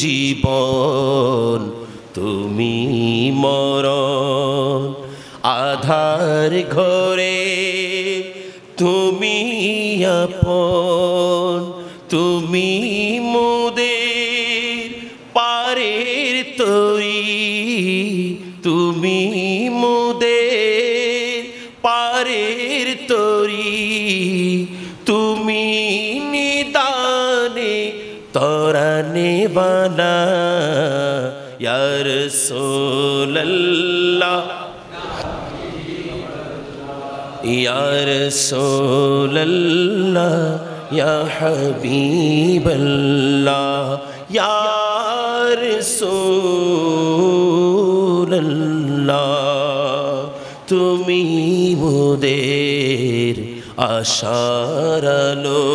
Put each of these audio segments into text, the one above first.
জীবন, তুমি মরণ, আধার ঘরে তুমি আপন, তুমি মোদের পারের তরি, তুমি মোদের পারের তরি, তুমি নিদানে তরানে বানা ইয়া রাসূলুল্লাহ ইয়া রাসূলুল্লাহ ইয়া হাবিবাল্লাহ ইয়া রাসূলুল্লাহ, তুমি মোদের আশার আলো,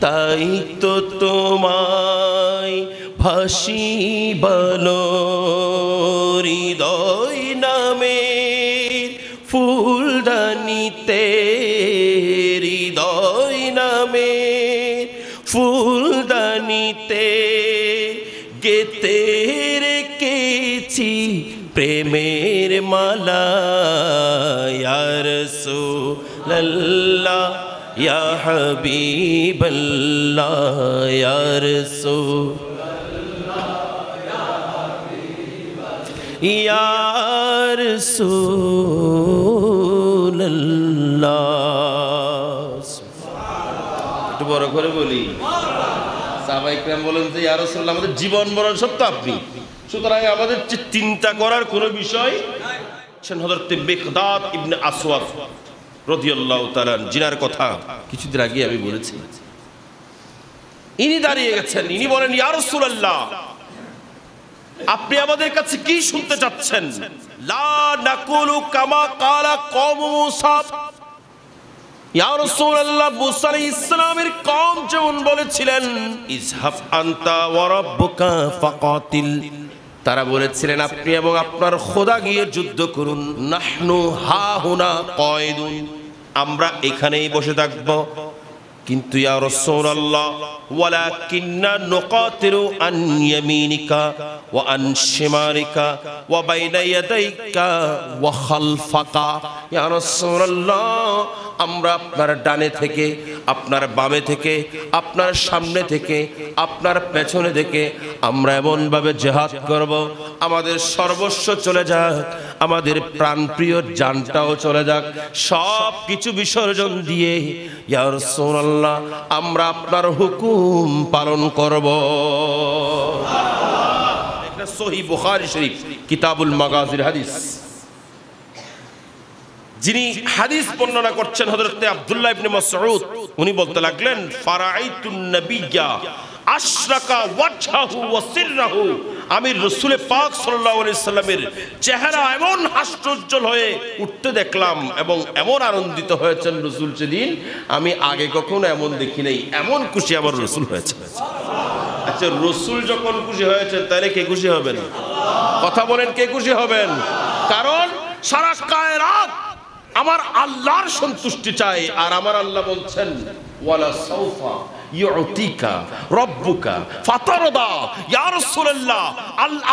তাই তো তোমায় ভাসি বলো, হৃদয় নামের ফুলদানিতে, হৃদয় নামের ফুলদানিতে গেতে রেখেছি প্রেমের মালা, ইয়া রাসূলুল্লাহ ইয়া হাবিবাল্লাহ ইয়া রাসূলুল্লাহ ইয়া রাসূলুল্লাহ। একটু বড় করে বলি, সাহাবায়ে কেরাম বলেন যে ইয়া রাসূলুল্লাহ আমাদের জীবন মরণ সব তো আপনি, সুতরাং আমাদের চিন্তা করার কোনো বিষয় নাই। হযরত মিকদাদ ইবনে আসওয়াদ রাদিয়াল্লাহু তাআলা জিনার কথা কিছুদিন আগে আমি বলেছি, ইনি দাঁড়িয়ে গেছেন, ইনি বলেন ইয়া রাসূলুল্লাহ আপনি আমাদের কাছে কি শুনতে চাচ্ছেন? লা নাকুলু কামা ক্বালা কওম মূসা, ইয়া রাসূলুল্লাহ মুসা আলাইহিস সালামের কওম যেমন বলেছিলেন ইযহাব আনতা ওয়া রাব্বুকা ফাকাতিল, তারা বলেছিলেন আপনি এবং আপনার খোদা গিয়ে যুদ্ধ করুন। নাহনু হাহুনা কায়দুন, আমরা এখানেই বসে থাকব। কিন্তু ইয়া রাসূলুল্লাহ ওয়ালাকিন্না নুকাতিলু আন ইয়ামিনিকা ওয়া আন শিমালিকা ওয়া বাইনা ইয়াদাইকা ওয়া খালফাকা, ইয়া রাসূলুল্লাহ আমরা আপনার ডানে থেকে, আপনার বামে থেকে, আপনার সামনে থেকে, আপনার পেছনে থেকে আমরা এমনভাবে জিহাদ করব আমাদের সর্বস্ব চলে যাক, আমাদের প্রাণপ্রিয় জানটাও চলে যাক, সব কিছু বিসর্জন দিয়ে ইয়া রাসূলুল্লাহ আমরা আপনার হুকুম পালন করব। এটা সহিহ বুখারী শরীফ কিতাবুল মাগাজির হাদিস। যিনি হাদিস বর্ণনা করছেন হযরত আব্দুল্লাহ ইবনে মাসউদ, উনি বলতে লাগলেন ফারাআইতুন নাবিয়্যা আশরাকা ওয়াজহাহু ওয়া সিররাহু, আমি রাসূল পাক সাল্লাল্লাহু আলাইহি সাল্লামের চেহারা এমন হাস্যোজ্জ্বল হয়ে উঠতে দেখলাম এবং এমন আনন্দিত হয়েছেন রাসূল সেদিন, আমি আগে কখনো এমন দেখি নাই, এমন খুশি আমার রাসূল হয়েছে। আচ্ছা রাসূল যখন খুশি হয়েছেন তাহলে কে খুশি হবেন? কথা বলেন, কে খুশি হবেন? কারণ সারা কায়নাত আমার আল্লাহর সন্তুষ্টি চাই, আর আমার আল্লাহ বলছেন ওয়ালা সাউফা ইউতিকা রাব্বুকা ফাতারদা, ইয়া রাসূলুল্লাহ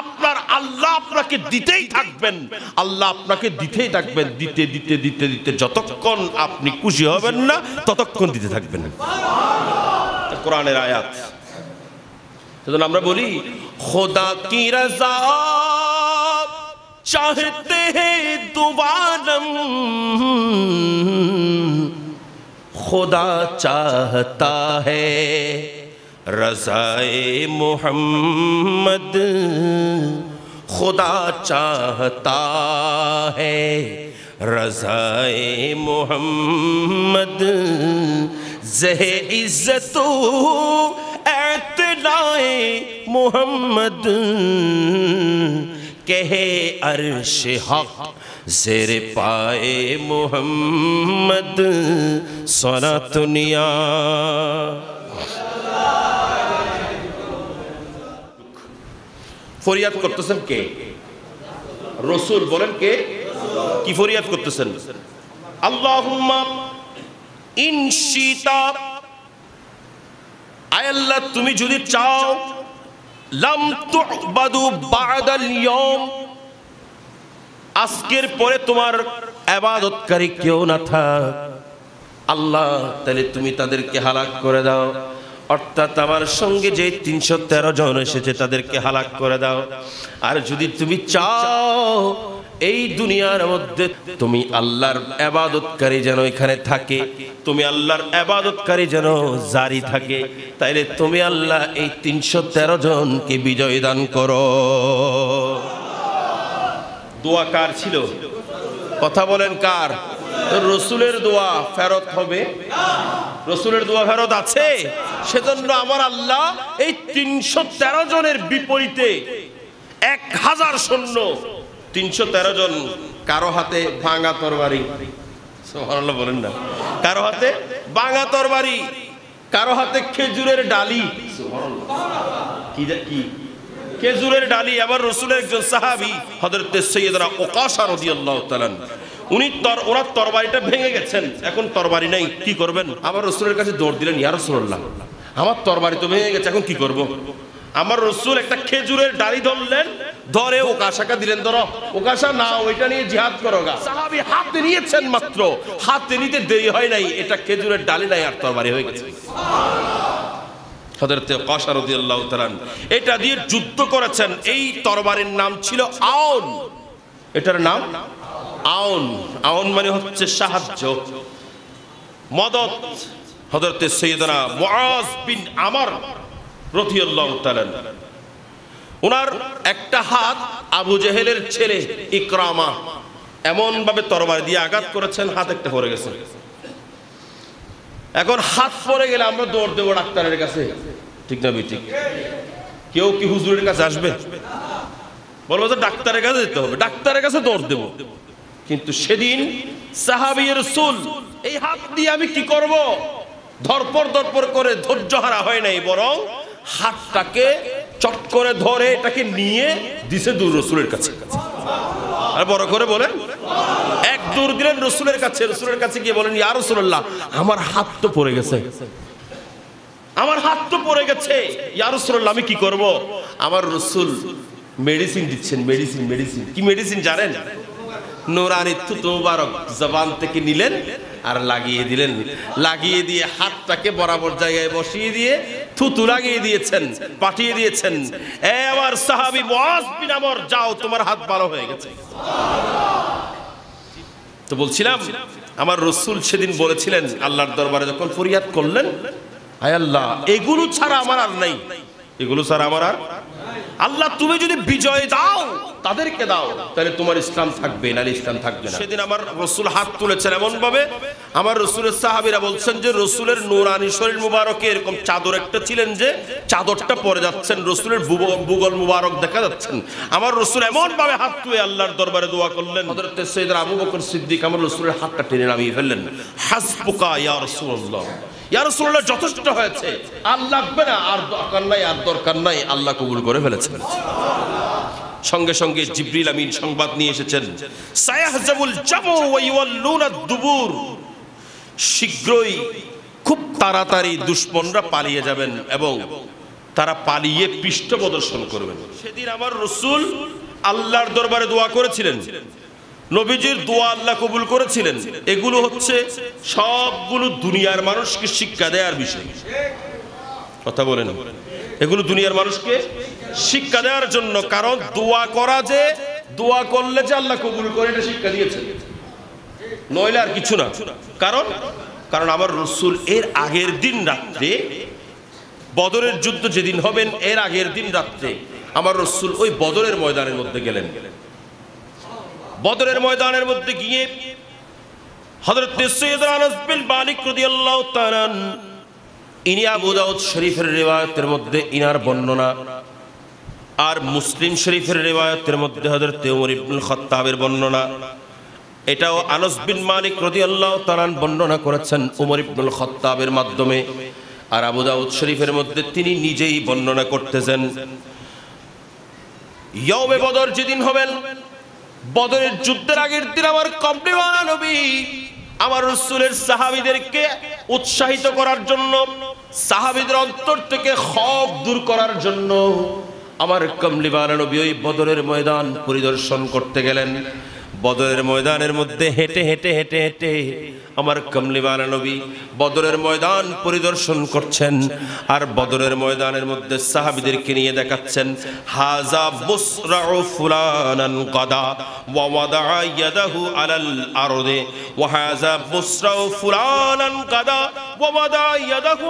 আপনার আল্লাহ আপনাকে দিতেই থাকবেন, আল্লাহ আপনাকে দিতেই থাকবেন, দিতে দিতে দিতে দিতে যতক্ষণ আপনি খুশি হবেন না ততক্ষণ দিতে থাকবেন। সুবহানাল্লাহ, কোরআনের আয়াত। সেজন্য আমরা বলি খোদা কি রাজা चाहते हैं दुआलम, खुदा चाहता है रज़ाए मोहम्मद, खुदा चाहता है रज़ाए मोहम्मद, ज़ह इज़्ज़त एतनाए मोहम्मद, कहे अर्श हक ज़ेरे पाए मोहम्मद सना दुनिया। ফরিয়াদ করতেছেন কে? রাসূল। বলেন কে? কি ফরিয়াদ করতেছেন? আল্লাহুম্মা ইন শিতা, আয় আল্লাহ তুমি যদি চাও, লাম তুবাদু বাদাল ইয়াউম, আজকের পরে তোমার ইবাদতকারী কেউ না থাক, আল্লাহ তাহলে তুমি তাদেরকে হালাক করে দাও। অর্থাৎ আমার সঙ্গে যে 313 জন এসেছে তাদেরকে হালাক করে দাও। আর যদি তুমি চাও এই দুনিয়ার মধ্যে তুমি আল্লাহর ইবাদতকারী যেন এখানে থাকে, তুমি আল্লাহর ইবাদতকারী যেন জারি থাকে, তাইলে তুমি আল্লাহ এই 313 জনকে বিজয় দান করো। দোয়া কার ছিল? কথা বলেন কার? রসুলের দোয়া ফেরত হবে? রসুলের দোয়া ফেরত আছে। সেজন্য আমার আল্লাহ এই 313 জনের বিপরীতে 1000 সৈন্য, 313 জন কারো হাতে ভাঙা তরবারি, সুবহানাল্লাহ বলেন না, কারো হাতে ভাঙা তরবারি, কারো হাতে খেজুরের ডালি, সুবহানাল্লাহ, কি খেজুরের ডালি। আবার রসুলের একজন সাহাবী হযরত সাইয়েদনা ওকাশা রাদিয়াল্লাহু তাআলা, ওনার তরবারিটা ভেঙে গেছেন, এখন তরবারি নাই, কি করবেন? আবার রসুলের কাছে দৌড় দিলেন, ইয়া রাসূলুল্লাহ আমার তরবারি তো ভেঙে গেছে, এখন কি করব? আমার রসুল একটা খেজুরের ডালি ধরলেন, ধরে ওকাশাকে দিলেন, ধরো ওকাশা না, ওইটা নিয়ে জিহাদ করো গা। সাহাবী হাতে নিয়েছেন, মাত্র হাতে নিতে দেরি হয় নাই, এটা খেজুরের ডালি নাই আর তরবারি হয়ে গেছে। হযরত ওকাশা রাদিয়াল্লাহু তাআলা এটা দিয়ে যুদ্ধ করেছেন। এই তরবারির নাম ছিল আউন, এটার নাম আউন। আউন মানে হচ্ছে সাহায্য, মদদ। হযরত সাইয়েদনা মুআজ বিন আমর রাদিয়াল্লাহু তাআলা, ওনার একটা হাত আবু জেহেলের ছেলে ইকরামা এমন ভাবে তরবারি দিয়ে আঘাত করেছেন, হাত একটা পড়ে গেছে। এখন হাত পড়ে গেলে আমরা দৌড় দেবো ডাক্তারের কাছে, ঠিক না ঠিক? কেউ কি হুজুরের কাছে আসবে? বলবো যে ডাক্তারের কাছে যেতে হবে, ডাক্তারের কাছে দৌড় দেবো। কিন্তু সেদিন সাহাবী রাসূল এই হাত দিয়ে আমি কি করব ধরপড় করে ধৈর্য হারা হয় নাই, বরং হাতটাকে চট করে ধরে এটাকে নিয়ে দিছে দূর রসুলের কাছে। আর বড় করে বলেন, এক দূর দিলেন রসুলের কাছে। রসুলের কাছে গিয়ে বলেন, ইয়া রাসূলুল্লাহ আমার হাত তো পড়ে গেছে, আমার হাত তো পড়ে গেছে, ইয়া রাসূলুল্লাহ আমি কি করব? আমার রসুল মেডিসিন দিচ্ছেন। মেডিসিন কি মেডিসিন জানেন? নুরানি থুতু মুবারক জবান থেকে নিলেন আর লাগিয়ে দিলেন, লাগিয়ে দিয়ে হাতটাকে বরাবর জায়গায় বসিয়ে দিয়ে থুতু লাগিয়ে দিয়েছেন, পাঠিয়ে দিয়েছেন, এ আমার সাহাবী মুআজ বিন আমর, যাও তোমার হাত ভালো হয়ে গেছে। তো বলছিলাম আমার রাসূল সেদিন বলেছিলেন, আল্লাহর দরবারে যখন ফরিয়াদ করলেন, আয় আল্লাহ এগুলো ছাড়া আমার আর নাই, এগুলো ছাড়া আমার আর, আল্লাহ তুমি যদি বিজয় দাও তাদেরকে দাও, তাহলে তোমার ইসলাম থাকবে, নাহলে ইসলাম থাকবে না। সেদিন আমার রাসূল হাত তুলেছেন এমন ভাবে, আমার রাসূলের সাহাবীরা বলছেন যে রাসূলের নূরানি শরীর মুবারকে এরকম চাদর একটা ছিলেন যে চাদরটা পরে যাচ্ছেন, রাসূলের বুগল মুবারক দেখা যাচ্ছেন। আমার রাসূল এমন ভাবে হাত তুলে আল্লাহর দরবারে দোয়া করলেন, হযরত সাইয়েদনা আবু বকর সিদ্দিক আমার রাসূলের হাতটা টেনে নামিয়ে ফেললেন। হাসবুকা ইয়া রাসূলুল্লাহ, ইয়া রাসূলুল্লাহ যথেষ্ট হয়েছে, আর লাগবে না, আর দরকার নাই, আর দরকার নাই, আল্লাহ কবুল করে ফেলেছেন। সঙ্গে সঙ্গে জিবরিল আমিন সংবাদ নিয়ে এসেছেন, সায়াহজাবুল জামু ওয়া ইউয়াল্লুনা দুবুর, শীঘ্রই খুব তাড়াতাড়ি দুশমনরা পালিয়ে যাবেন এবং তারা পালিয়ে পৃষ্ঠ প্রদর্শন করবেন। সেদিন আমার রাসূল আল্লাহর দরবারে দোয়া করেছিলেন, নবীজির দোয়া আল্লাহ কবুল করেছিলেন। এগুলো হচ্ছে সবগুলো দুনিয়ার মানুষকে শিক্ষা দেওয়ার বিষয়। কথা বলেন, এগুলো দুনিয়ার মানুষকে শিক্ষা দেওয়ার জন্য, কারণ দোয়া করা যে দোয়া করলে যে আল্লাহ কবুল করে এটা শিক্ষা দিয়েছে, নইলে আর কিছু না। কারণ আমার রাসূল এর আগের দিন রাত্রে, বদরের যুদ্ধ যেদিন হবেন এর আগের দিন রাত্রে আমার রাসূল ওই বদরের ময়দানের মধ্যে গেলেন। বদরের ময়দানের মধ্যে গিয়ে হযরত সাইয়েদনা আনাস বিন মালিক রাদিয়াল্লাহু তাআলা, ইনি আবু দাউদ শরীফের রিওয়ায়াতের মধ্যে ইনার বর্ণনা, আর মুসলিম শরীফের রিওয়ায়াতের মধ্যে হযরত ওমর ইবনুল খাত্তাবের বর্ণনা। এটাও আনাস বিন মালিক রাদিয়াল্লাহু তাআলা বর্ণনা করেছেন ওমর ইবনুল খাত্তাবের মাধ্যমে, আর আবু দাউদ শরীফের মধ্যে তিনি নিজেই বর্ণনা করতেছেন। ইয়াউমে বদর যেদিন হবেন, বদরের যুদ্ধের আগের দিন আমার কমপ্লিওয়ালা নবী আমার রাসূলের সাহাবীদেরকে উৎসাহিত করার জন্য, সাহাবীদের অন্তর থেকে খৌফ দূর করার জন্য আমার কমলিওয়ালা নবী ওই বদরের ময়দান পরিদর্শন করতে গেলেন। বদরের ময়দানের মধ্যে হেঁটে হেঁটে হেঁটে হেঁটে আমার কমলিওয়ালা নবী বদরের ময়দান পরিদর্শন করছেন। আর বদরের ময়দানের মধ্যে সাহাবীদেরকে নিয়ে দেখাচ্ছেন, হাজা বুসরাউ ফুলানান কাদা ওয়া ওয়াদা ইয়াদাহু আলাল আরদে ওয়া হাজা বুসরাউ ফুলানান কাদা ওয়া ওয়াদা ইয়াদাহু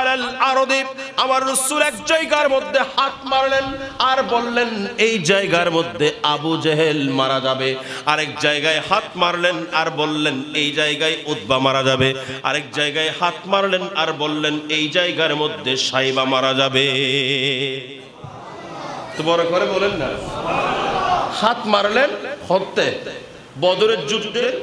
আলাল আরদে। আমার রাসূল এক জায়গার মধ্যে হাত মারলেন আর বললেন, এই জায়গার মধ্যে আবু জেহেল মারা যাবে। আরেক জায়গায় হাত মারলেন আর বললেন, এই জায়গায় উতবা মারা যাবে। আরেক জায়গায় হাত মারলেন আর বললেন, এই জায়গার মধ্যে সাইবা মারা যাবে। তো বড় করে বলেন না, হাত মারলেন হতে বদরের যুদ্ধের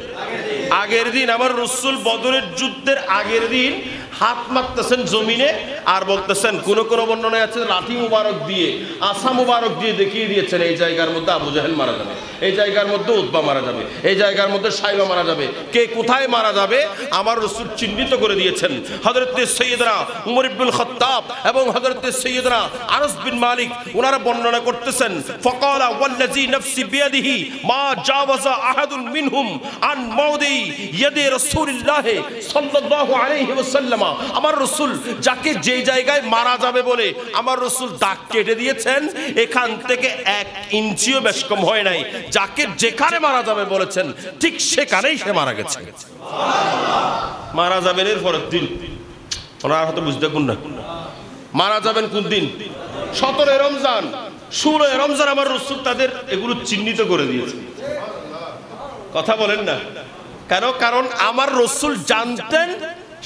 আগের দিন। আমার রাসূল বদরের যুদ্ধের আগের দিন হাত মারতেছেন জমিনে আর বলতেছেন, কোন কোন বর্ণনায় আছে লাঠি মুবারক দিয়ে, আসা মুবারক দিয়ে দেখিয়ে দিয়েছেন, এই জায়গার মধ্যে আবু জাহেল মারা যাবে, এই জায়গার মধ্যে উতবা মারা যাবে, এই জায়গার মধ্যে সাইবা মারা যাবে। কে কোথায় মারা যাবে আমার রাসূল চিহ্নিত করে দিয়েছেন। হযরত সাইয়েদনা উমর ইবনুল খাত্তাব এবং হযরত সাইয়েদনা আনাস বিন মালিক ওনারা বর্ণনা করতেছেন, ফাকালা ওয়াল্লাযী নাফসি বিয়াদিহি মা জাওয়াজা আহাদুন মিনহুম আন মাউদি ইয়াদি রাসূলিল্লাহ সাল্লাল্লাহু আলাইহি ওয়াসাল্লাম। আমার রাসূল যাকে যে জায়গায় মারা যাবে বলে আমার রাসূল দাগ কেটে দিয়েছেন, এখান থেকে 1 ইঞ্চিও বেশ কম হয় নাই। যাকে যেখানে মারা যাবে বলেছেন ঠিক সেখানেই সে মারা গেছে। মারা যাবেন এর পরের দিন, ওনারা হয়তো বুঝতে পারবেন না মারা যাবেন কোন দিন। 17 রমজান 16 রমজান আমার রাসূল তাদের এগুলো চিহ্নিত করে দিয়েছে। কথা বলেন না কেন? কারণ আমার রাসূল জানতেন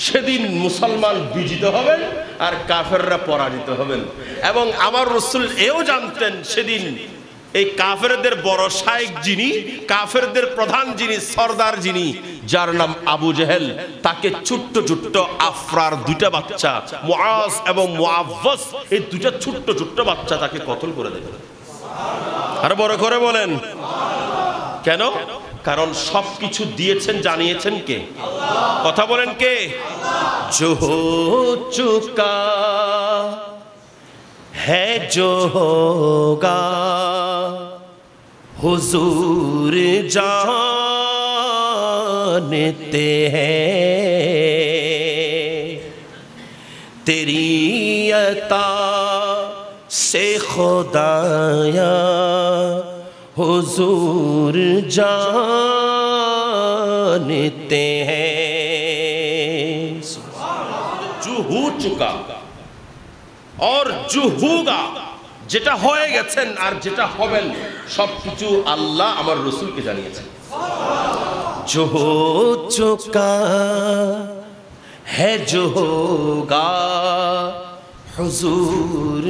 সেদিন মুসলমান বিজিত হবেন আর কাফেররা পরাজিত হবেন। এবং আমার রাসূল এও জানতেন সেদিন এই কাফেরদের বড় শায়েখ যিনি, কাফেরদের প্রধান যিনি, সরদার যিনি, যার নাম আবু জেহেল, তাকে ছোট্ট ছোট্ট আফরার 2টা বাচ্চা মুআজ এবং মুআওয়াজ, এই 2টা ছোট্ট ছোট্ট বাচ্চা তাকে কতল করে দেবে। আর বড় করে বলেন কেন? কারণ সবকিছু দিয়েছেন, জানিয়েছেন কে? কথা বলেন কে? जो हो चुका है जो होगा हुजूर जानते हैं। तेरी अता से खुदाया हुजूर जानते हैं। হু চুকা और जो होगा, যেটা হয়ে গেছেন আর যেটা হবেন সবকিছু আল্লাহ আমার রাসূলকে জানিয়েছেন। जो हो चुका है जो होगा हुजूर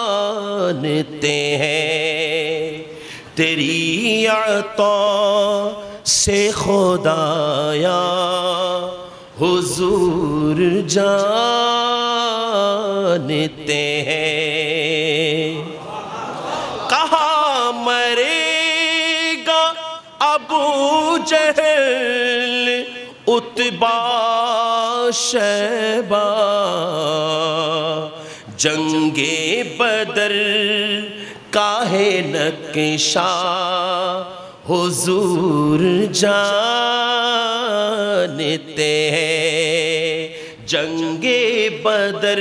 जानते हैं। तेरी अता से खुदाया हुजूर जानते हैं। कहाँ मरेगा अबू जहल उतबा शैबा, जंगे बदर काहे नक्शा हुजूर जानते हैं। जंगे बदर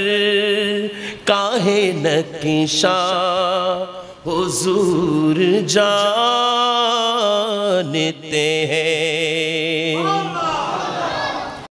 काहे नक्शा हुजूर जानते हैं।